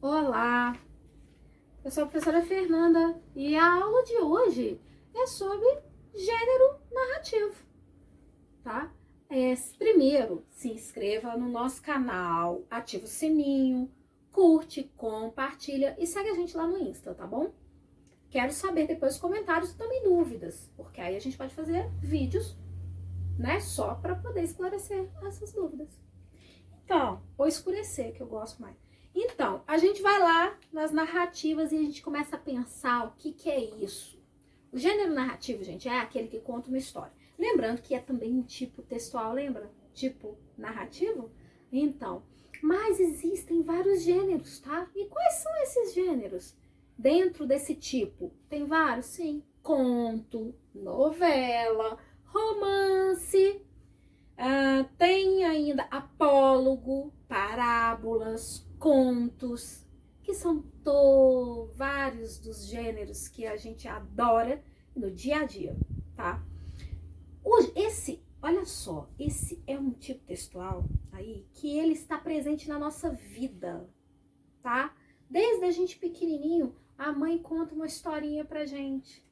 Olá, eu sou a professora Fernanda e a aula de hoje é sobre gênero narrativo, tá? Primeiro, se inscreva no nosso canal, ativa o sininho, curte, compartilha e segue a gente lá no Insta, tá bom? Quero saber depois os comentários e também dúvidas, porque aí a gente pode fazer vídeos, né, só para poder esclarecer essas dúvidas. Então, ou escurecer, que eu gosto mais. Então, a gente vai lá nas narrativas e a gente começa a pensar o que é isso. O gênero narrativo, gente, é aquele que conta uma história. Lembrando que é também um tipo textual, lembra? Tipo narrativo? Então, mas existem vários gêneros, tá? E quais são esses gêneros? Dentro desse tipo, tem vários, sim. Conto, novela, romance, tem ainda apólogo, parábolas, contos, que são vários dos gêneros que a gente adora no dia a dia, tá? Olha só, esse é um tipo textual aí que ele está presente na nossa vida, tá? Desde a gente pequenininho, a mãe conta uma historinha pra gente,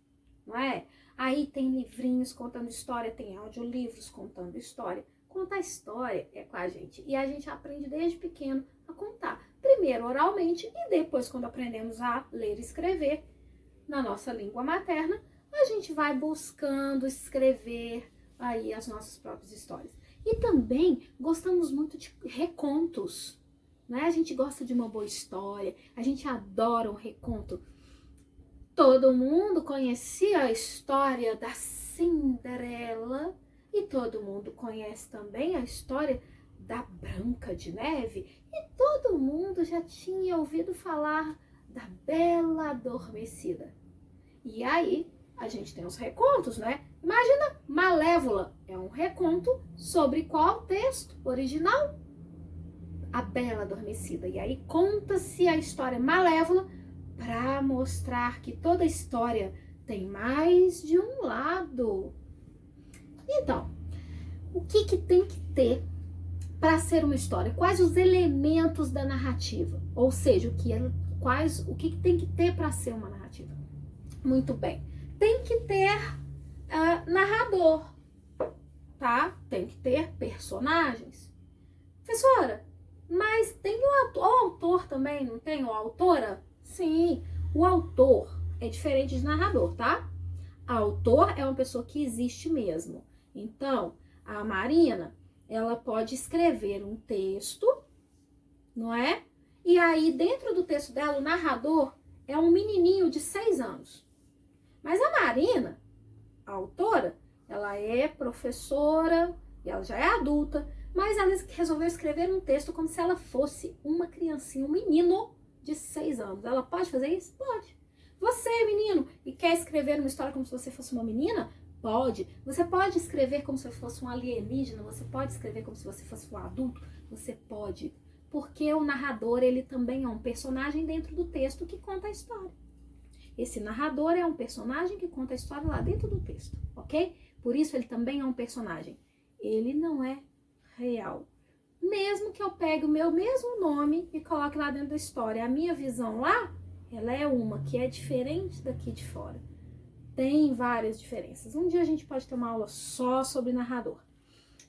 não é? Aí tem livrinhos contando história, tem audiolivros contando história. Contar história é com a gente. E a gente aprende desde pequeno a contar. Primeiro oralmente e depois, quando aprendemos a ler e escrever na nossa língua materna, a gente vai buscando escrever aí as nossas próprias histórias. E também gostamos muito de recontos, né? A gente gosta de uma boa história, a gente adora um reconto. Todo mundo conhecia a história da Cinderela e todo mundo conhece também a história da Branca de Neve e todo mundo já tinha ouvido falar da Bela Adormecida. E aí a gente tem os recontos, né? Imagina, Malévola é um reconto sobre qual texto original? A Bela Adormecida. E aí conta-se a história Malévola para mostrar que toda história tem mais de um lado. Então, o que tem que ter para ser uma história? Quais os elementos da narrativa? Ou seja, o que tem que ter para ser uma narrativa? Muito bem. Tem que ter narrador, tá? Tem que ter personagens. Professora, mas tem o autor também, não tem? Ou autora? Sim, o autor é diferente de narrador, tá? Autor é uma pessoa que existe mesmo. Então, a Marina, ela pode escrever um texto, não é? E aí, dentro do texto dela, o narrador é um menininho de 6 anos. Mas a Marina, a autora, ela é professora, e ela já é adulta, mas ela resolveu escrever um texto como se ela fosse uma criancinha, um menino de 6 anos. Ela pode fazer isso? Pode. Você, menino, e quer escrever uma história como se você fosse uma menina? Pode. Você pode escrever como se fosse um alienígena, você pode escrever como se você fosse um adulto? Você pode. Porque o narrador, ele também é um personagem dentro do texto que conta a história. Esse narrador é um personagem que conta a história lá dentro do texto, ok? Por isso ele também é um personagem. Ele não é real. Mesmo que eu pegue o meu mesmo nome e coloque lá dentro da história, a minha visão lá, ela é uma que é diferente daqui de fora. Tem várias diferenças. Um dia a gente pode ter uma aula só sobre narrador.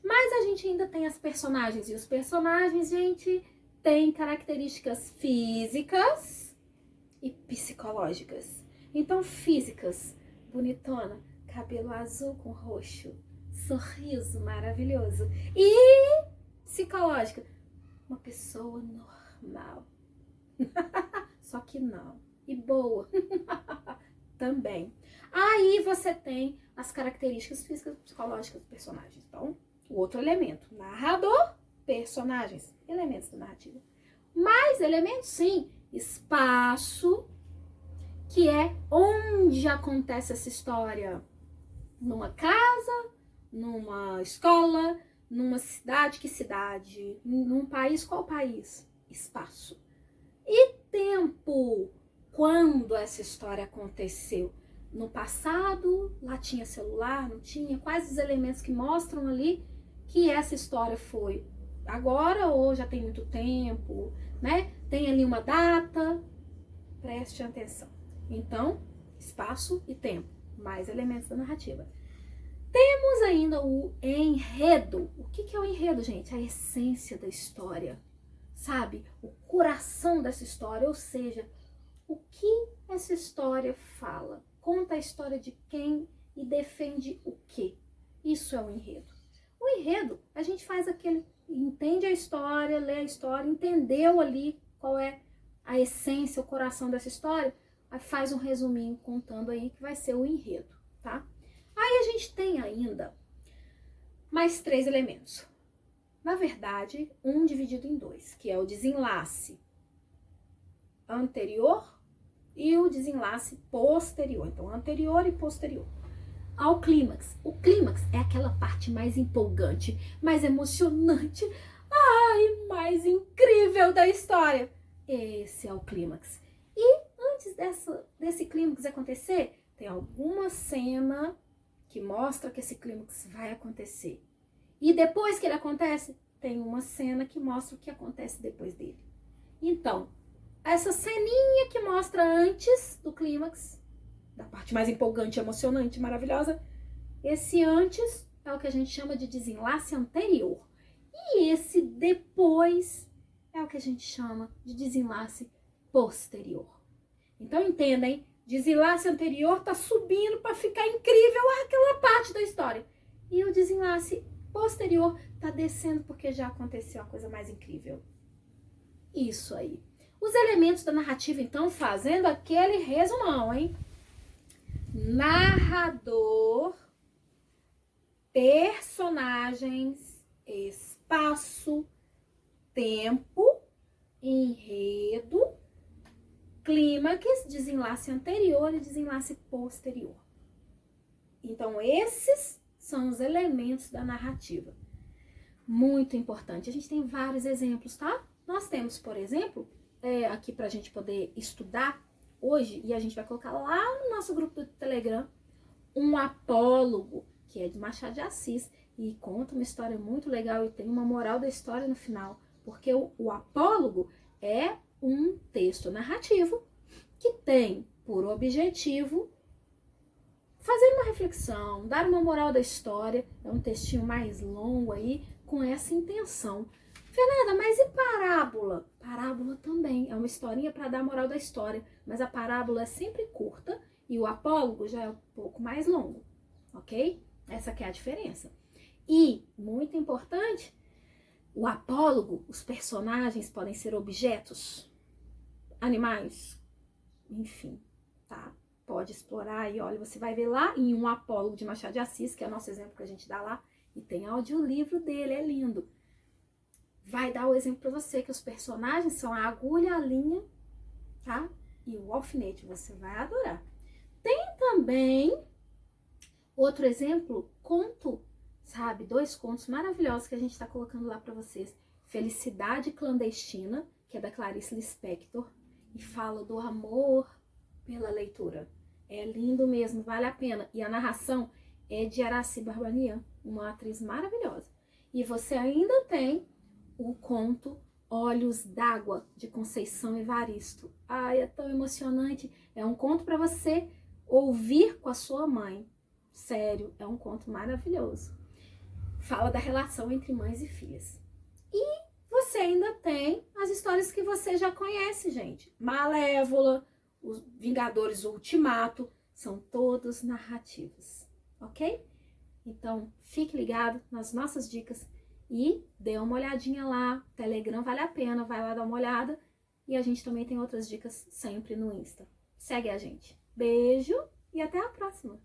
Mas a gente ainda tem as personagens. E os personagens, gente, têm características físicas e psicológicas. Então, físicas, bonitona, cabelo azul com roxo, sorriso maravilhoso. E psicológica, uma pessoa normal. Só que não. E boa. Também. Aí você tem as características físicas e psicológicas do personagem. Então, o outro elemento, narrador, personagens, elementos da narrativa. Mais elementos, sim, espaço, que é onde acontece essa história. Numa casa, numa escola, numa cidade, que cidade? Num país, qual país? Espaço. E tempo, quando essa história aconteceu? No passado, lá tinha celular, não tinha? Quais os elementos que mostram ali que essa história foi agora ou já tem muito tempo, né? tem ali uma data, preste atenção. Então, espaço e tempo, mais elementos da narrativa. Temos ainda o enredo. O que é o enredo, gente? A essência da história, sabe? O coração dessa história, ou seja, o que essa história fala. Conta a história de quem e defende o quê. Isso é o enredo. O enredo, a gente faz aquele, entende a história, lê a história, entendeu ali qual é a essência, o coração dessa história, aí faz um resuminho contando aí que vai ser o enredo, tá? Aí a gente tem ainda mais 3 elementos. Na verdade, um dividido em 2, que é o desenlace anterior e o desenlace posterior. Então, anterior e posterior ao clímax. O clímax é aquela parte mais empolgante, mais emocionante, mais incrível da história. Esse é o clímax. E antes desse clímax acontecer, tem alguma cena que mostra que esse clímax vai acontecer. E depois que ele acontece, tem uma cena que mostra o que acontece depois dele. Então, essa ceninha que mostra antes do clímax, da parte mais empolgante, emocionante, maravilhosa, esse antes é o que a gente chama de desenlace anterior. E esse depois é o que a gente chama de desenlace posterior. Então, entendem? Desenlace anterior tá subindo para ficar incrível aquela parte da história. E o desenlace posterior tá descendo porque já aconteceu a coisa mais incrível. Isso aí. Os elementos da narrativa, então, fazendo aquele resumão, hein? Narrador, personagens, espaço, tempo, enredo, clímax, desenlace anterior e desenlace posterior. Então, esses são os elementos da narrativa. Muito importante. A gente tem vários exemplos, tá? Nós temos, por exemplo, aqui pra gente poder estudar hoje, e a gente vai colocar lá no nosso grupo do Telegram, um apólogo, que é de Machado de Assis, e conta uma história muito legal e tem uma moral da história no final, porque o apólogo é um texto narrativo que tem por objetivo fazer uma reflexão, dar uma moral da história. É um textinho mais longo aí, com essa intenção. Fernanda, mas e parábola? Parábola também é uma historinha para dar moral da história, mas a parábola é sempre curta e o apólogo já é um pouco mais longo, ok? Essa que é a diferença. E, muito importante, o apólogo, os personagens podem ser objetos, animais, enfim, tá? Pode explorar e olha, você vai ver lá em Um Apólogo de Machado de Assis, que é o nosso exemplo que a gente dá lá, e tem audiolivro dele, é lindo. Vai dar o exemplo para você que os personagens são a agulha, a linha, tá? E o alfinete, você vai adorar. Tem também outro exemplo, conto, sabe? 2 contos maravilhosos que a gente está colocando lá para vocês. Felicidade Clandestina, que é da Clarice Lispector, e fala do amor pela leitura. É lindo mesmo, vale a pena. E a narração é de Aracy Barbanian, uma atriz maravilhosa. E você ainda tem o conto Olhos d'Água, de Conceição Evaristo. Ai, é tão emocionante. É um conto para você ouvir com a sua mãe. Sério, é um conto maravilhoso. Fala da relação entre mães e filhas. E você ainda tem as histórias que você já conhece, gente. Malévola, Os Vingadores Ultimato, são todos narrativos, ok? Então, fique ligado nas nossas dicas e dê uma olhadinha lá. Telegram vale a pena, vai lá dar uma olhada. E a gente também tem outras dicas sempre no Insta. Segue a gente. Beijo e até a próxima!